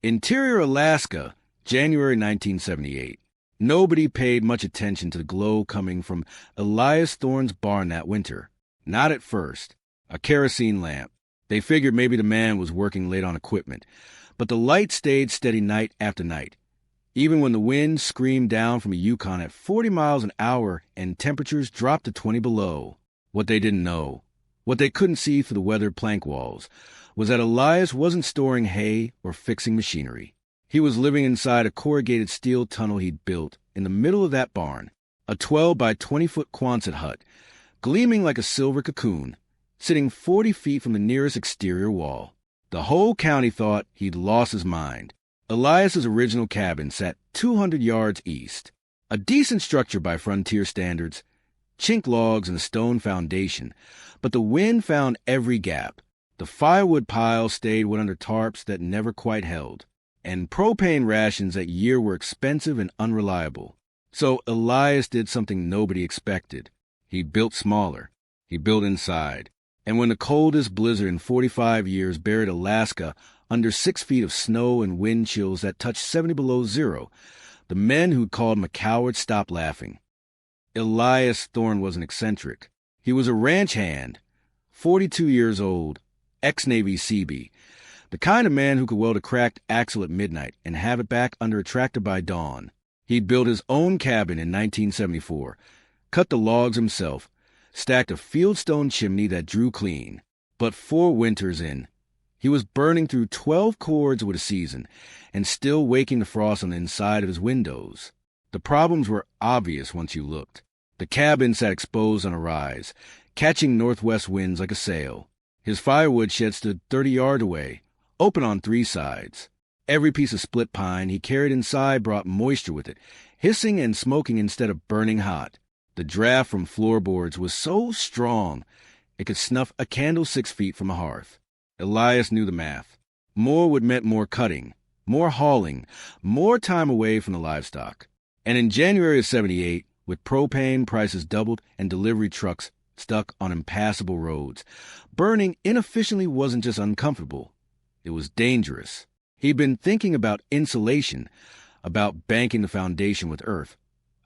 Interior Alaska, January 1978. Nobody paid much attention to the glow coming from Elias Thorne's barn that winter. Not at first. A kerosene lamp. They figured maybe the man was working late on equipment. But the light stayed steady night after night. Even when the wind screamed down from the Yukon at 40 miles an hour and temperatures dropped to 20 below. What they didn't know, what they couldn't see through the weathered plank walls, was that Elias wasn't storing hay or fixing machinery. He was living inside a corrugated steel tunnel he'd built in the middle of that barn, a 12 by 20-foot Quonset hut, gleaming like a silver cocoon, sitting 40 feet from the nearest exterior wall. The whole county thought he'd lost his mind. Elias's original cabin sat 200 yards east, a decent structure by frontier standards, chink logs and a stone foundation, but the wind found every gap. The firewood pile stayed wet under tarps that never quite held, and propane rations that year were expensive and unreliable. So Elias did something nobody expected. He built smaller. He built inside. And when the coldest blizzard in 45 years buried Alaska under 6 feet of snow and wind chills that touched 70 below zero, the men who'd called him a coward stopped laughing. Elias Thorne was an eccentric. He was a ranch hand, 42 years old, ex-Navy Seabee, the kind of man who could weld a cracked axle at midnight and have it back under a tractor by dawn. He'd built his own cabin in 1974, cut the logs himself, stacked a fieldstone chimney that drew clean. But 4 winters in, he was burning through 12 cords with a season and still waking the frost on the inside of his windows. The problems were obvious once you looked. The cabin sat exposed on a rise, catching northwest winds like a sail. His firewood shed stood 30 yards away, open on 3 sides. Every piece of split pine he carried inside brought moisture with it, hissing and smoking instead of burning hot. The draft from floorboards was so strong it could snuff a candle 6 feet from a hearth. Elias knew the math. More would meant more cutting, more hauling, more time away from the livestock. And in January of 78, with propane prices doubled and delivery trucks stuck on impassable roads, burning inefficiently wasn't just uncomfortable. It was dangerous. He'd been thinking about insulation, about banking the foundation with earth,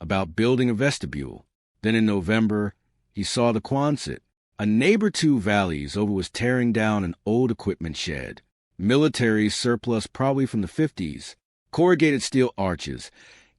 about building a vestibule. Then in November, he saw the Quonset. A neighbor 2 valleys over was tearing down an old equipment shed. Military surplus probably from the 50s. Corrugated steel arches,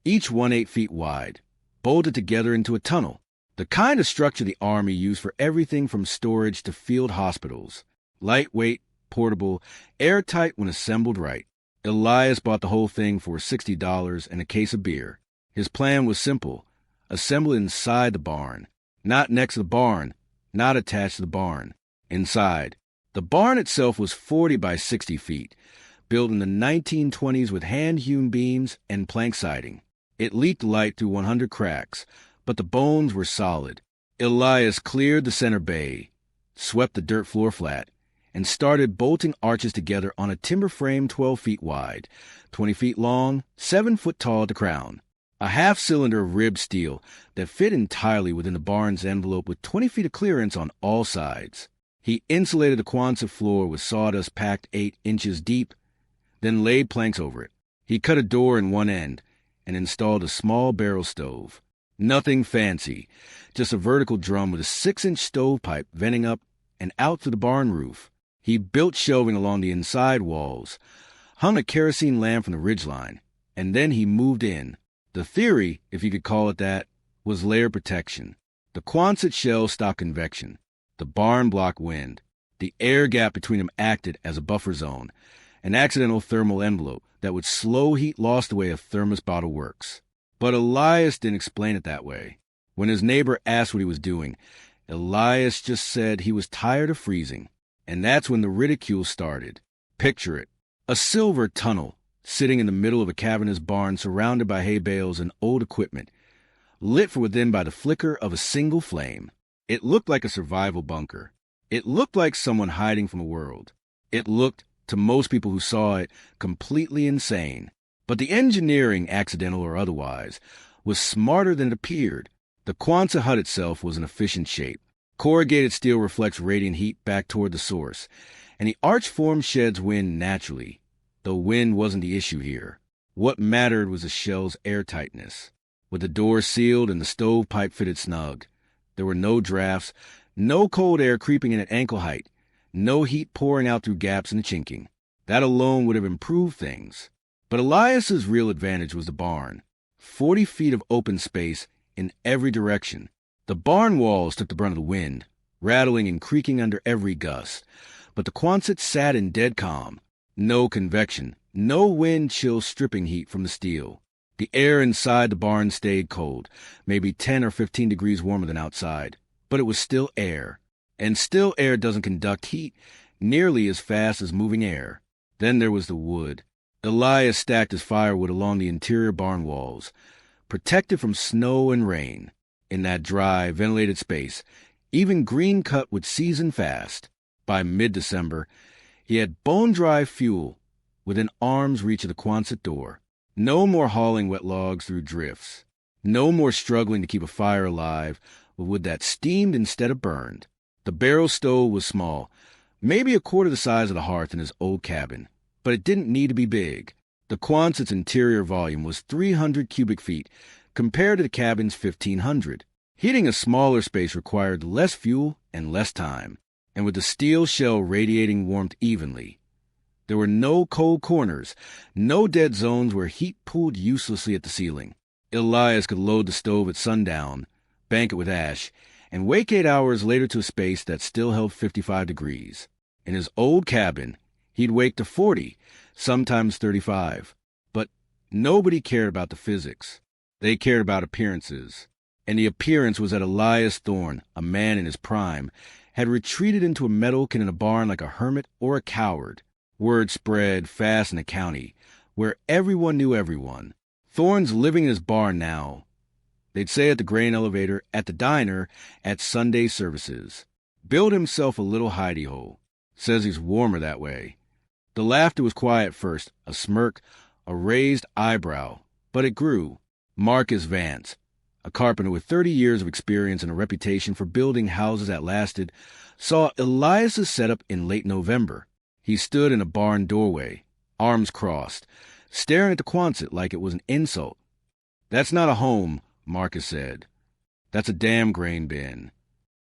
each 1/8 feet wide, bolted together into a tunnel. The kind of structure the Army used for everything from storage to field hospitals. Lightweight, portable, airtight when assembled right. Elias bought the whole thing for $60 and a case of beer. His plan was simple. Assemble it inside the barn. Not next to the barn. Not attached to the barn. Inside. The barn itself was 40 by 60 feet, built in the 1920s with hand-hewn beams and plank siding. It leaked light through 100 cracks, but the bones were solid. Elias cleared the center bay, swept the dirt floor flat, and started bolting arches together on a timber frame 12 feet wide, 20 feet long, 7 foot tall at the crown. A half-cylinder of ribbed steel that fit entirely within the barn's envelope with 20 feet of clearance on all sides. He insulated the Quonset floor with sawdust packed 8 inches deep, then laid planks over it. He cut a door in one end and installed a small barrel stove. Nothing fancy, just a vertical drum with a 6-inch stovepipe venting up and out to the barn roof. He built shelving along the inside walls, hung a kerosene lamp from the ridgeline, and then he moved in. The theory, if you could call it that, was layer protection. The Quonset shell stopped convection. The barn blocked wind. The air gap between them acted as a buffer zone, an accidental thermal envelope that would slow heat lost the way a thermos bottle works. But Elias didn't explain it that way. When his neighbor asked what he was doing, Elias just said he was tired of freezing. And that's when the ridicule started. Picture it. A silver tunnel, sitting in the middle of a cavernous barn surrounded by hay bales and old equipment, lit from within by the flicker of a single flame. It looked like a survival bunker. It looked like someone hiding from the world. It looked, to most people who saw it, completely insane. But the engineering, accidental or otherwise, was smarter than it appeared. The Quonset hut itself was an efficient shape. Corrugated steel reflects radiant heat back toward the source, and the arch form sheds wind naturally. The wind wasn't the issue here. What mattered was the shell's airtightness. With the door sealed and the stovepipe fitted snug, there were no drafts, no cold air creeping in at ankle height, no heat pouring out through gaps in the chinking. That alone would have improved things. But Elias's real advantage was the barn. 40 feet of open space in every direction. The barn walls took the brunt of the wind, rattling and creaking under every gust. But the Quonset sat in dead calm. No convection, no wind chill stripping heat from the steel. The air inside the barn stayed cold, maybe 10 or 15 degrees warmer than outside. But it was still air. And still air doesn't conduct heat nearly as fast as moving air. Then there was the wood. Elias stacked his firewood along the interior barn walls, protected from snow and rain. In that dry, ventilated space, even green cut would season fast. By mid-December, he had bone-dry fuel within arm's reach of the Quonset door. No more hauling wet logs through drifts. No more struggling to keep a fire alive with wood that steamed instead of burned. The barrel stove was small, maybe a quarter the size of the hearth in his old cabin, but it didn't need to be big. The Quonset's interior volume was 300 cubic feet compared to the cabin's 1,500. Heating a smaller space required less fuel and less time, and with the steel shell radiating warmth evenly. There were no cold corners, no dead zones where heat pooled uselessly at the ceiling. Elias could load the stove at sundown, bank it with ash, and wake 8 hours later to a space that still held 55 degrees. In his old cabin, he'd wake to 40, sometimes 35. But nobody cared about the physics. They cared about appearances. And the appearance was that Elias Thorne, a man in his prime, had retreated into a meadowkin in a barn like a hermit or a coward. Word spread fast in the county, where everyone knew everyone. Thorne's living in his barn now. They'd say at the grain elevator, at the diner, at Sunday services. Build himself a little hidey-hole. Says he's warmer that way. The laughter was quiet first, a smirk, a raised eyebrow. But it grew. Marcus Vance, a carpenter with 30 years of experience and a reputation for building houses that lasted, saw Elias's setup in late November. He stood in a barn doorway, arms crossed, staring at the Quonset like it was an insult. "That's not a home," Marcus said. "That's a damn grain bin."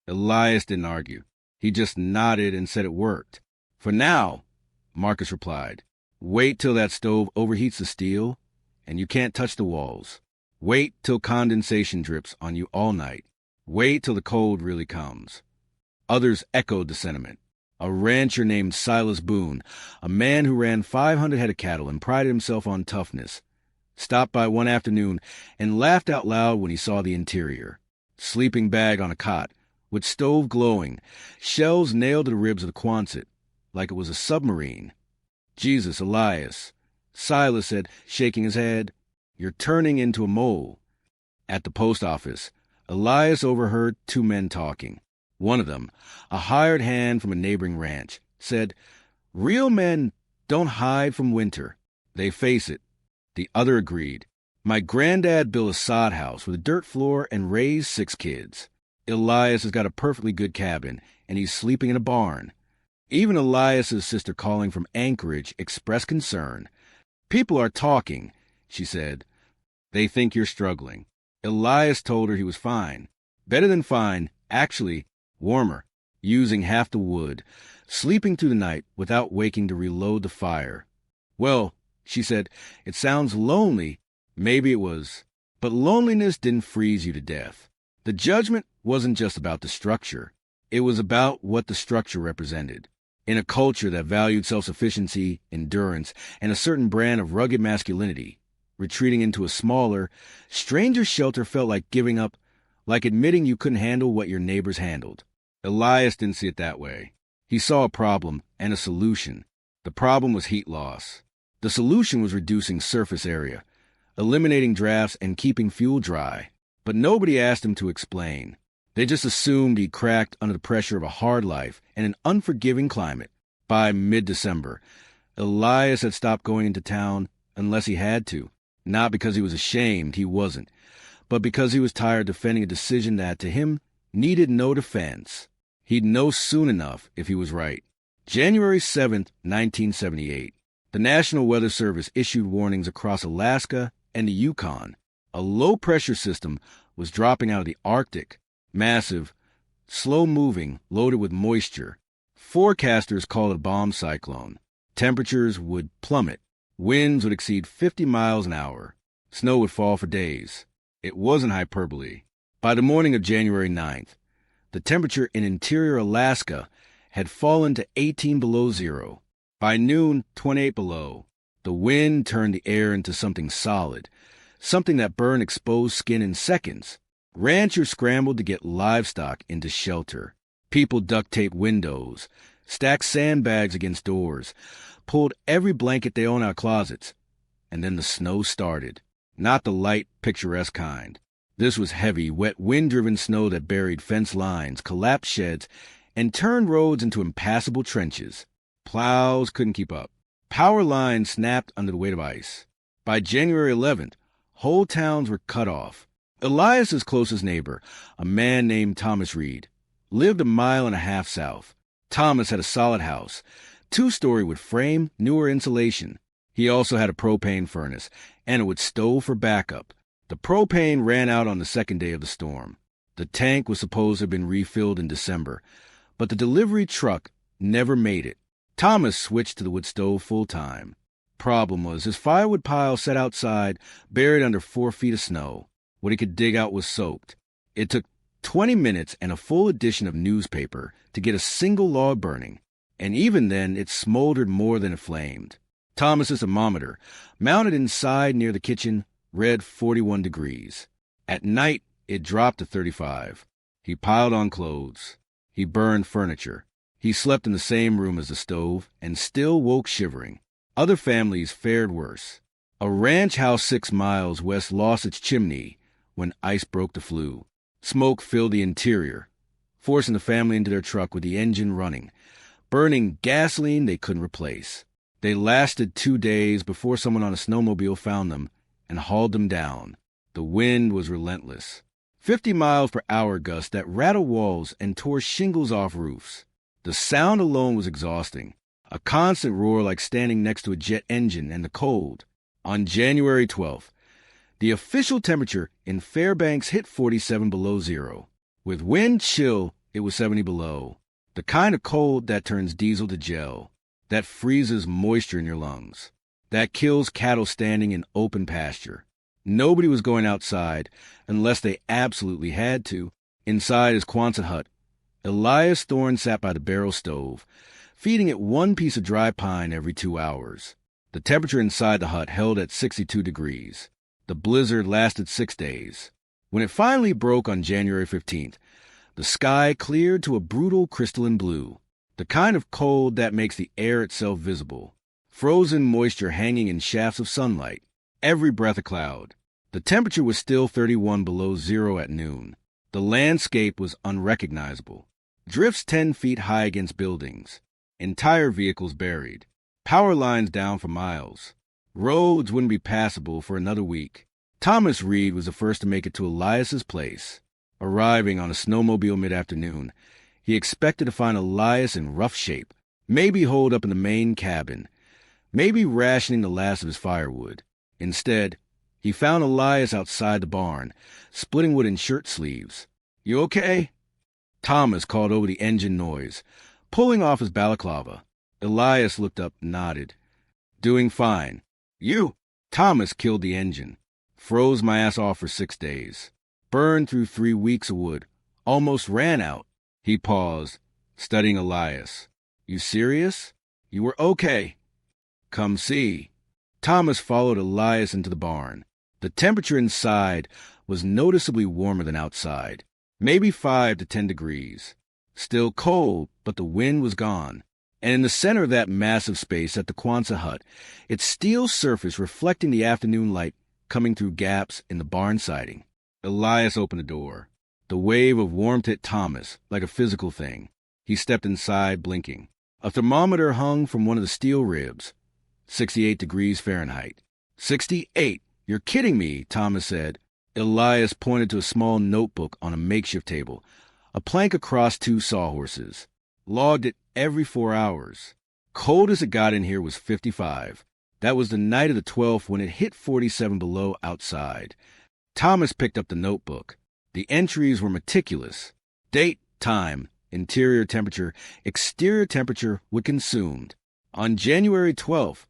Elias didn't argue. He just nodded and said it worked. "For now," Marcus replied. "Wait till that stove overheats the steel, and you can't touch the walls. Wait till condensation drips on you all night. Wait till the cold really comes." Others echoed the sentiment. A rancher named Silas Boone, a man who ran 500 head of cattle and prided himself on toughness, stopped by one afternoon and laughed out loud when he saw the interior. Sleeping bag on a cot, with stove glowing, shells nailed to the ribs of the Quonset, like it was a submarine. "Jesus, Elias," Silas said, shaking his head, "you're turning into a mole." At the post office, Elias overheard two men talking. One of them, a hired hand from a neighboring ranch, said, "Real men don't hide from winter. They face it." The other agreed. "My granddad built a sod house with a dirt floor and raised 6 kids. Elias has got a perfectly good cabin, and he's sleeping in a barn." Even Elias's sister, calling from Anchorage, expressed concern. "People are talking," she said. "They think you're struggling." Elias told her he was fine. Better than fine, actually warmer, using half the wood, sleeping through the night without waking to reload the fire. "Well," she said, "it sounds lonely." Maybe it was. But loneliness didn't freeze you to death. The judgment wasn't just about the structure. It was about what the structure represented. In a culture that valued self-sufficiency, endurance, and a certain brand of rugged masculinity, retreating into a smaller, stranger shelter felt like giving up, like admitting you couldn't handle what your neighbors handled. Elias didn't see it that way. He saw a problem and a solution. The problem was heat loss. The solution was reducing surface area, eliminating drafts and keeping fuel dry. But nobody asked him to explain. They just assumed he cracked under the pressure of a hard life and an unforgiving climate. By mid-December, Elias had stopped going into town unless he had to. Not because he was ashamed, he wasn't, but because he was tired defending a decision that, to him, needed no defense. He'd know soon enough if he was right. January 7th, 1978. The National Weather Service issued warnings across Alaska and the Yukon. A low-pressure system was dropping out of the Arctic, massive, slow-moving, loaded with moisture. Forecasters called it a bomb cyclone. Temperatures would plummet. Winds would exceed 50 miles an hour. Snow would fall for days. It wasn't hyperbole. By the morning of January 9th, the temperature in interior Alaska had fallen to 18 below zero. By noon, 28 below. The wind turned the air into something solid, something that burned exposed skin in seconds. Ranchers scrambled to get livestock into shelter. People duct-taped windows, stacked sandbags against doors, pulled every blanket they owned out of closets. And then the snow started. Not the light, picturesque kind. This was heavy, wet, wind-driven snow that buried fence lines, collapsed sheds, and turned roads into impassable trenches. Plows couldn't keep up. Power lines snapped under the weight of ice. By January 11th, whole towns were cut off. Elias's closest neighbor, a man named Thomas Reed, lived a mile and a half south. Thomas had a solid house, 2-story with frame, newer insulation. He also had a propane furnace and a wood stove for backup. The propane ran out on the second day of the storm. The tank was supposed to have been refilled in December, but the delivery truck never made it. Thomas switched to the wood stove full-time. Problem was, his firewood pile sat outside, buried under 4 feet of snow. What he could dig out was soaked. It took 20 minutes and a full edition of newspaper to get a single log burning, and even then it smoldered more than it flamed. Thomas's thermometer, mounted inside near the kitchen, read 41 degrees. At night, it dropped to 35. He piled on clothes. He burned furniture. He slept in the same room as the stove and still woke shivering. Other families fared worse. A ranch house 6 miles west lost its chimney when ice broke the flue. Smoke filled the interior, forcing the family into their truck with the engine running, burning gasoline they couldn't replace. They lasted 2 days before someone on a snowmobile found them and hauled them down. The wind was relentless. 50 miles per hour gusts that rattled walls and tore shingles off roofs. The sound alone was exhausting. A constant roar like standing next to a jet engine, and the cold. On January 12th, the official temperature in Fairbanks hit 47 below zero. With wind chill, it was 70 below. The kind of cold that turns diesel to gel, that freezes moisture in your lungs, that kills cattle standing in open pasture. Nobody was going outside unless they absolutely had to. Inside his Quonset hut, Elias Thorne sat by the barrel stove, feeding it 1 piece of dry pine every 2 hours. The temperature inside the hut held at 62 degrees. The blizzard lasted 6 days. When it finally broke on January 15th, the sky cleared to a brutal crystalline blue, the kind of cold that makes the air itself visible. Frozen moisture hanging in shafts of sunlight, every breath a cloud. The temperature was still 31 below zero at noon. The landscape was unrecognizable. Drifts 10 feet high against buildings. Entire vehicles buried. Power lines down for miles. Roads wouldn't be passable for another week. Thomas Reed was the first to make it to Elias's place. Arriving on a snowmobile mid-afternoon, he expected to find Elias in rough shape, maybe holed up in the main cabin, maybe rationing the last of his firewood. Instead, he found Elias outside the barn, splitting wood in shirt sleeves. "You okay?" Thomas called over the engine noise, pulling off his balaclava. Elias looked up, nodded. "Doing fine." "You?" "Thomas killed the engine. Froze my ass off for 6 days. Burned through 3 weeks of wood. Almost ran out." He paused, studying Elias. "You serious? You were okay?" "Come see." Thomas followed Elias into the barn. The temperature inside was noticeably warmer than outside, maybe 5 to 10 degrees. Still cold, but the wind was gone. And in the center of that massive space at the Quonset hut, its steel surface reflecting the afternoon light coming through gaps in the barn siding. Elias opened the door. The wave of warmth hit Thomas like a physical thing. He stepped inside, blinking. A thermometer hung from one of the steel ribs. 68 degrees Fahrenheit. 68! "You're kidding me," Thomas said. Elias pointed to a small notebook on a makeshift table, a plank across 2 sawhorses. "Logged it every 4 hours. coldest it got in here was 55. That was the night of the 12th when it hit 47 below outside. Thomas picked up the notebook. The entries were meticulous. Date, time, interior temperature, exterior temperature were consumed. On January 12th,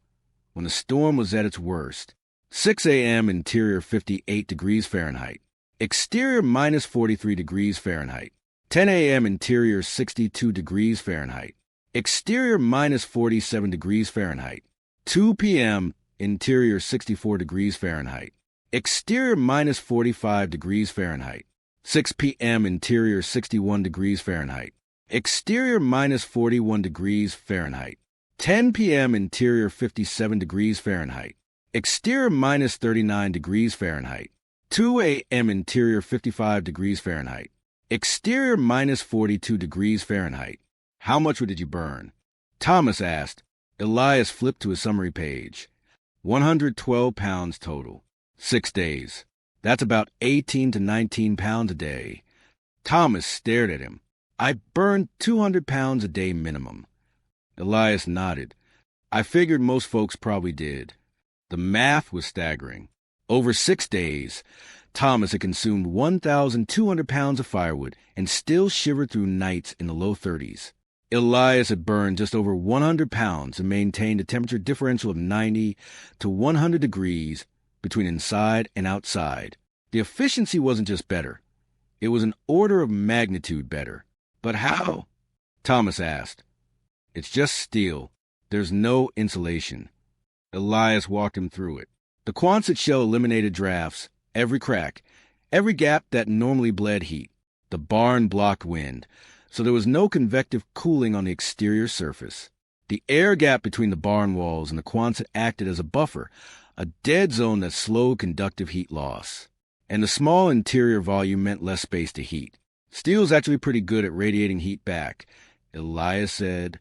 when the storm was at its worst, 6 a.m. interior 58 degrees Fahrenheit, exterior minus 43 degrees Fahrenheit, 10 a.m. interior 62 degrees Fahrenheit, exterior minus 47 degrees Fahrenheit, 2 p.m. interior 64 degrees Fahrenheit, exterior minus 45 degrees Fahrenheit, 6 p.m. interior 61 degrees Fahrenheit, exterior minus 41 degrees Fahrenheit, 10 p.m. interior 57 degrees Fahrenheit, exterior minus 39 degrees Fahrenheit, 2 a.m. interior 55 degrees Fahrenheit, exterior minus 42 degrees Fahrenheit. How much did you burn? Thomas asked. Elias flipped to a summary page. 112 pounds total. 6 days. That's about 18 to 19 pounds a day. Thomas stared at him. I burned 200 pounds a day minimum. Elias nodded. I figured most folks probably did. The math was staggering. Over 6 days, Thomas had consumed 1,200 pounds of firewood and still shivered through nights in the low 30s. Elias had burned just over 100 pounds and maintained a temperature differential of 90 to 100 degrees between inside and outside. The efficiency wasn't just better. It was an order of magnitude better. But how? Thomas asked. It's just steel. There's no insulation. Elias walked him through it. The Quonset shell eliminated drafts, every crack, every gap that normally bled heat. The barn blocked wind, so there was no convective cooling on the exterior surface. The air gap between the barn walls and the Quonset acted as a buffer, a dead zone that slowed conductive heat loss. And the small interior volume meant less space to heat. Steel's actually pretty good at radiating heat back, Elias said.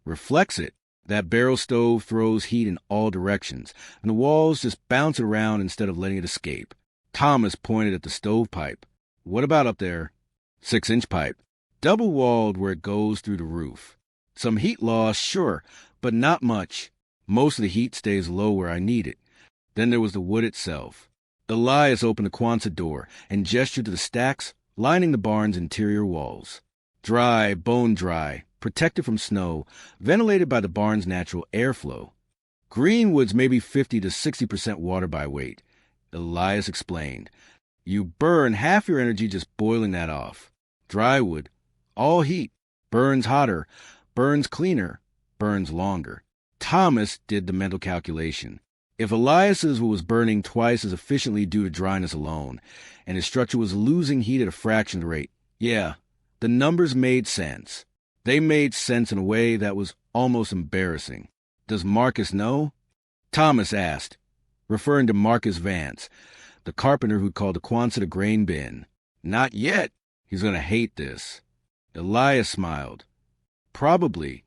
Reflects it. That barrel stove throws heat in all directions, and the walls just bounce it around instead of letting it escape. Thomas pointed at the stovepipe. What about up there? 6-inch pipe. Double-walled where it goes through the roof. Some heat loss, sure, but not much. Most of the heat stays low where I need it. Then there was the wood itself. Elias opened the Quonset door and gestured to the stacks lining the barn's interior walls. Dry, bone-dry, protected from snow, ventilated by the barn's natural airflow. Greenwood's maybe 50 to 60% water by weight, Elias explained. You burn half your energy just boiling that off. Dry wood, all heat, burns hotter, burns cleaner, burns longer. Thomas did the mental calculation. If Elias's was burning twice as efficiently due to dryness alone, and his structure was losing heat at a fraction of the rate, yeah, the numbers made sense. They made sense in a way that was almost embarrassing. Does Marcus know? Thomas asked, referring to Marcus Vance, the carpenter who'd called the Quonset a grain bin. Not yet. He's going to hate this. Elias smiled. Probably.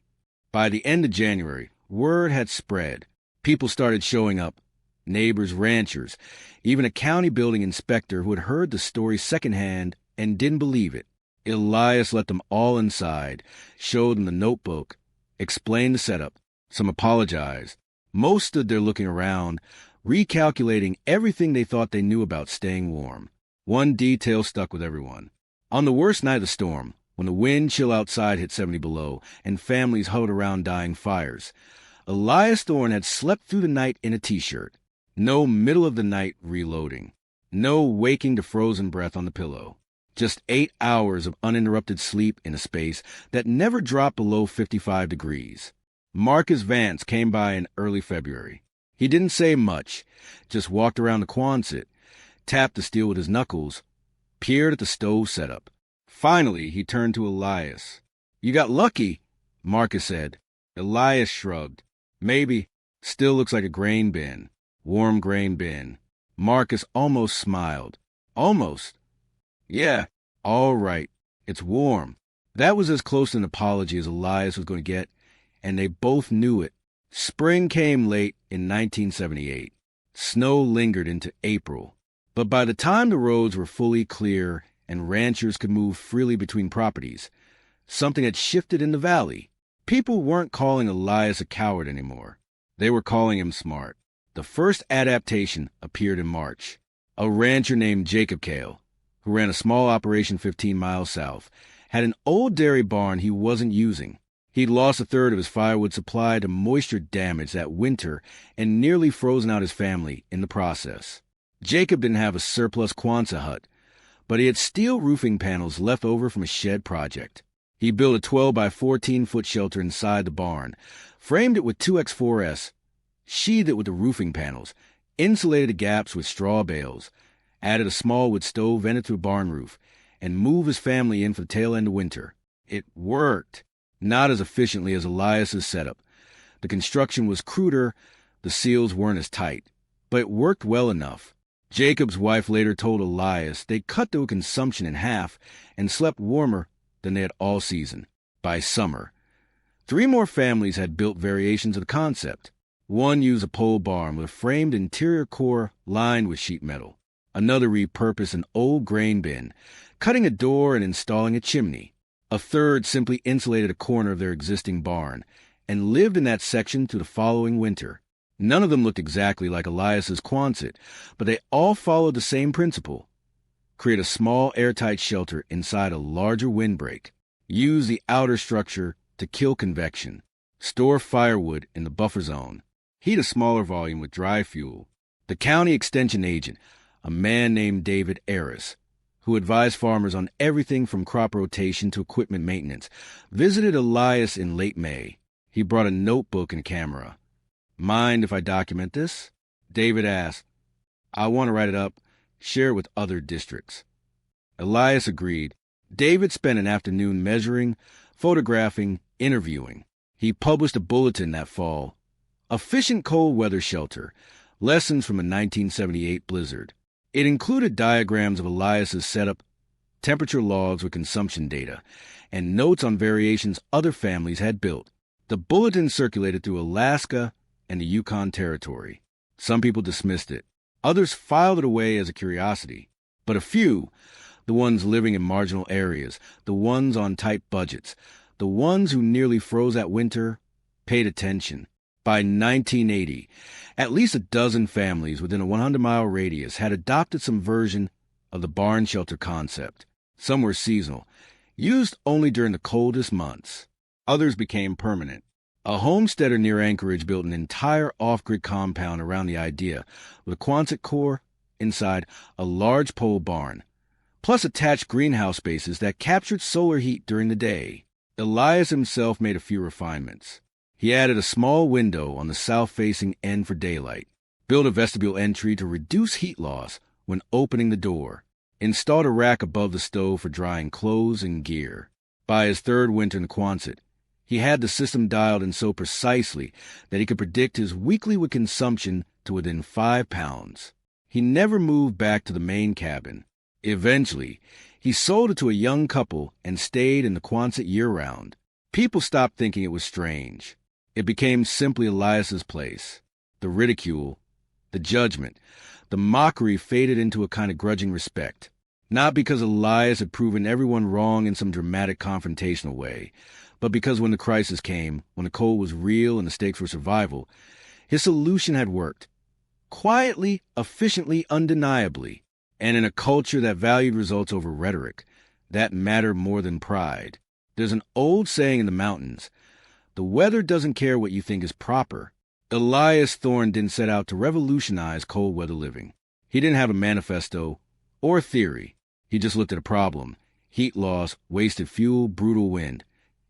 By the end of January, word had spread. People started showing up. Neighbors, ranchers, even a county building inspector who had heard the story secondhand and didn't believe it. Elias let them all inside, showed them the notebook, explained the setup. Some apologized. Most stood there looking around, recalculating everything they thought they knew about staying warm. One detail stuck with everyone. On the worst night of the storm, when the wind chill outside hit 70 below and families huddled around dying fires, Elias Thorne had slept through the night in a t-shirt. No middle of the night reloading. No waking to frozen breath on the pillow. Just 8 hours of uninterrupted sleep in a space that never dropped below 55 degrees. Marcus Vance came by in early February. He didn't say much, just walked around the Quonset, tapped the steel with his knuckles, peered at the stove setup. Finally, he turned to Elias. You got lucky, Marcus said. Elias shrugged. Maybe. Still looks like a grain bin. Warm grain bin. Marcus almost smiled. Almost. Yeah, all right. It's warm. That was as close to an apology as Elias was going to get, and they both knew it. Spring came late in 1978. Snow lingered into April. But by the time the roads were fully clear and ranchers could move freely between properties, something had shifted in the valley. People weren't calling Elias a coward anymore. They were calling him smart. The first adaptation appeared in March. A rancher named Jacob Kale, who ran a small operation 15 miles south, had an old dairy barn he wasn't using. He'd lost a third of his firewood supply to moisture damage that winter and nearly frozen out his family in the process. Jacob didn't have a surplus Quonset hut, but he had steel roofing panels left over from a shed project. He built a 12 by 14-foot shelter inside the barn, framed it with 2x4s, sheathed it with the roofing panels, insulated the gaps with straw bales, added a small wood stove vented through a barn roof, and moved his family in for the tail end of winter. It worked. Not as efficiently as Elias's setup. The construction was cruder, the seals weren't as tight, but it worked well enough. Jacob's wife later told Elias they cut their consumption in half and slept warmer than they had all season. By summer, 3 more families had built variations of the concept. One used a pole barn with a framed interior core lined with sheet metal. Another repurposed an old grain bin, cutting a door and installing a chimney. A third simply insulated a corner of their existing barn and lived in that section through the following winter. None of them looked exactly like Elias's Quonset, but they all followed the same principle. Create a small airtight shelter inside a larger windbreak. Use the outer structure to kill convection. Store firewood in the buffer zone. Heat a smaller volume with dry fuel. The county extension agent, a man named David Aris, who advised farmers on everything from crop rotation to equipment maintenance, visited Elias in late May. He brought a notebook and a camera. "Mind if I document this?" David asked. "I want to write it up, share it with other districts." Elias agreed. David spent an afternoon measuring, photographing, interviewing. He published a bulletin that fall. Efficient cold weather shelter, lessons from a 1978 blizzard. It included diagrams of Elias's setup, temperature logs with consumption data, and notes on variations other families had built. The bulletin circulated through Alaska and the Yukon Territory. Some people dismissed it. Others filed it away as a curiosity. But a few, the ones living in marginal areas, the ones on tight budgets, the ones who nearly froze that winter, paid attention. By 1980, at least a dozen families within a 100-mile radius had adopted some version of the barn shelter concept. Some were seasonal, used only during the coldest months. Others became permanent. A homesteader near Anchorage built an entire off-grid compound around the idea, with a Quonset core inside a large pole barn, plus attached greenhouse spaces that captured solar heat during the day. Elias himself made a few refinements. He added a small window on the south-facing end for daylight, built a vestibule entry to reduce heat loss when opening the door, installed a rack above the stove for drying clothes and gear. By his third winter in the Quonset, he had the system dialed in so precisely that he could predict his weekly wood consumption to within 5 pounds. He never moved back to the main cabin. Eventually, he sold it to a young couple and stayed in the Quonset year-round. People stopped thinking it was strange. It became simply Elias's place. The ridicule, the judgment, the mockery faded into a kind of grudging respect. Not because Elias had proven everyone wrong in some dramatic confrontational way, but because when the crisis came, when the cold was real and the stakes were survival, his solution had worked. Quietly, efficiently, undeniably. And in a culture that valued results over rhetoric, that mattered more than pride. There's an old saying in the mountains, the weather doesn't care what you think is proper. Elias Thorne didn't set out to revolutionize cold weather living. He didn't have a manifesto or a theory. He just looked at a problem, heat loss, wasted fuel, brutal wind,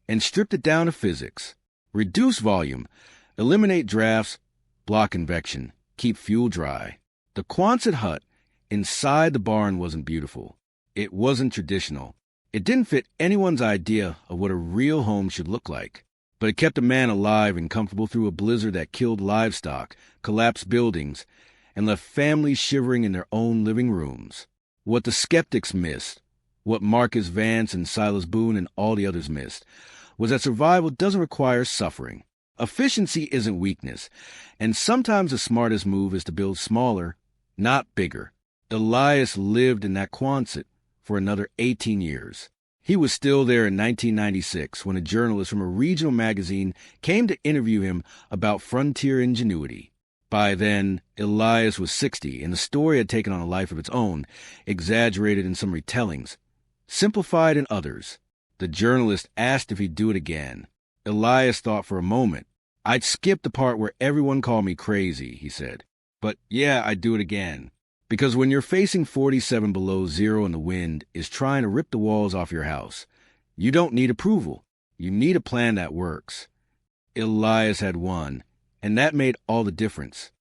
and stripped it down to physics. Reduce volume, eliminate drafts, block convection, keep fuel dry. The Quonset hut inside the barn wasn't beautiful. It wasn't traditional. It didn't fit anyone's idea of what a real home should look like. But it kept a man alive and comfortable through a blizzard that killed livestock, collapsed buildings, and left families shivering in their own living rooms. What the skeptics missed, what Marcus Vance and Silas Boone and all the others missed, was that survival doesn't require suffering. Efficiency isn't weakness, and sometimes the smartest move is to build smaller, not bigger. Elias lived in that Quonset for another 18 years. He was still there in 1996 when a journalist from a regional magazine came to interview him about frontier ingenuity. By then, Elias was 60, and the story had taken on a life of its own, exaggerated in some retellings, simplified in others. The journalist asked if he'd do it again. Elias thought for a moment. "I'd skip the part where everyone called me crazy," he said. "But yeah, I'd do it again. Because when you're facing 47 below zero and the wind is trying to rip the walls off your house, you don't need approval. You need a plan that works." Elias had won, and that made all the difference.